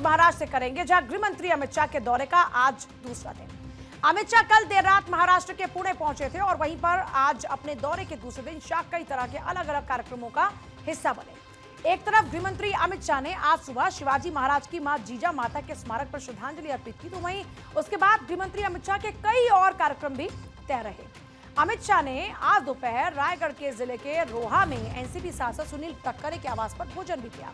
महाराष्ट्र से करेंगे, जहां गृह मंत्री अमित शाह के दौरे का आज दूसरा दिन। अमित शाह कल देर रात महाराष्ट्र के पुणे पहुंचे थे और वहीं पर आज अपने दौरे के दूसरे दिन शाह कई तरह के अलग अलग कार्यक्रमों का हिस्सा बने। एक तरफ गृह मंत्री अमित शाह ने आज सुबह शिवाजी महाराज की मां जीजा माता के स्मारक पर श्रद्धांजलि अर्पित की, तो वहीं उसके बाद गृह मंत्री अमित शाह के कई और कार्यक्रम भी तय रहे। अमित शाह ने आज दोपहर रायगढ़ के जिले के रोहा में एनसीपी सांसद सुनील तटकरे के आवास पर भोजन भी किया।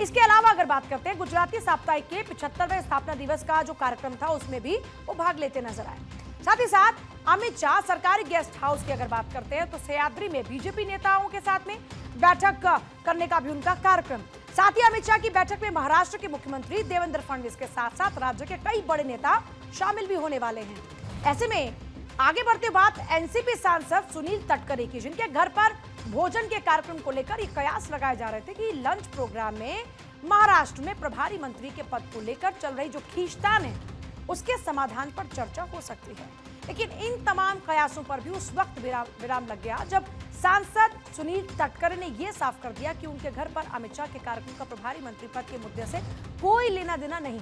इसके अलावा अगर बात करते हैं गुजराती साप्ताहिक के 75वें स्थापना दिवस का जो कार्यक्रम था उसमें भी वो भाग लेते नजर आए। साथ ही साथ अमित शाह सरकारी गेस्ट हाउस की अगर बात करते हैं तो सह्याद्री में बीजेपी नेताओं के साथ में बैठक करने का भी उनका कार्यक्रम। साथ ही अमित शाह की बैठक में महाराष्ट्र के मुख्यमंत्री देवेंद्र फडणवीस के साथ साथ राज्य के कई बड़े नेता शामिल भी होने वाले हैं। ऐसे में आगे बढ़ते बात एनसीपी सांसद सुनील तटकरे की, जिनके घर पर भोजन के कार्यक्रम को लेकर ये कयास लगाए जा रहे थे कि लंच प्रोग्राम में महाराष्ट्र में प्रभारी मंत्री के पद को लेकर चल रही जो खींचतान है उसके समाधान पर चर्चा हो सकती है। लेकिन इन तमाम कयासों पर भी उस वक्त विराम लग गया जब सांसद सुनील तटकरे ने यह साफ कर दिया कि उनके घर पर अमित शाह के कार्यक्रम का प्रभारी मंत्री पद के मुद्दे से कोई लेना देना नहीं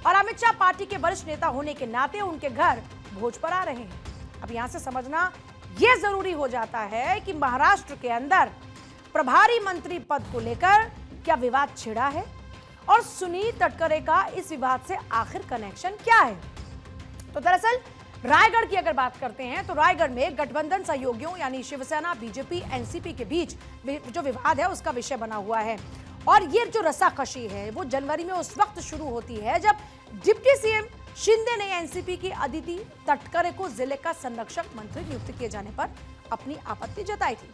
और अमित शाह पार्टी के वरिष्ठ नेता होने के नाते उनके घर भोज पर आ रहे हैं। अब यहां से समझना यह जरूरी हो जाता है कि महाराष्ट्र के अंदर प्रभारी मंत्री पद को लेकर क्या विवाद छिड़ा है और सुनील तटकरे का इस विवाद से आखिर कनेक्शन क्या है। तो दरअसल रायगढ़ की अगर बात करते हैं तो रायगढ़ में गठबंधन सहयोगियों यानी शिवसेना, बीजेपी, एनसीपी के बीच जो विवाद है उसका विषय बना हुआ है और ये जो रस्साकशी है वो जनवरी में उस वक्त शुरू होती है जब डिप्टी सीएम शिंदे ने एनसीपी की अदिति तटकरे को जिले का संरक्षक मंत्री नियुक्त किए जाने पर अपनी आपत्ति जताई थी।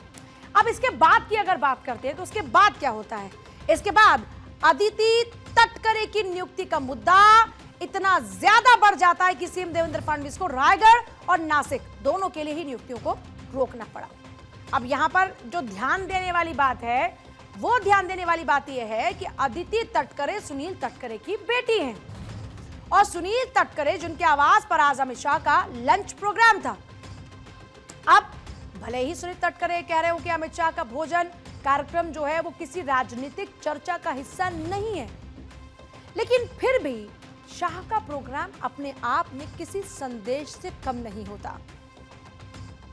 अब इसके बाद की अगर बात करते हैं तो उसके बाद क्या होता है, इसके बाद अदिति तटकरे की नियुक्ति का मुद्दा इतना ज्यादा बढ़ जाता है कि सीएम देवेंद्र फडणवीस को रायगढ़ और नासिक दोनों के लिए ही नियुक्तियों को रोकना पड़ा। अब यहां पर जो ध्यान देने वाली बात है वो ध्यान देने वाली बात यह है कि अदिति तटकरे सुनील तटकरे की बेटी हैं और सुनील तटकरे जिनके आवास पर आज अमित शाह का लंच प्रोग्राम था। अब भले ही सुनील तटकरे कह रहे हो कि अमित शाह का भोजन कार्यक्रम जो है वो किसी राजनीतिक चर्चा का हिस्सा नहीं है, लेकिन फिर भी शाह का प्रोग्राम अपने आप में किसी संदेश से कम नहीं होता।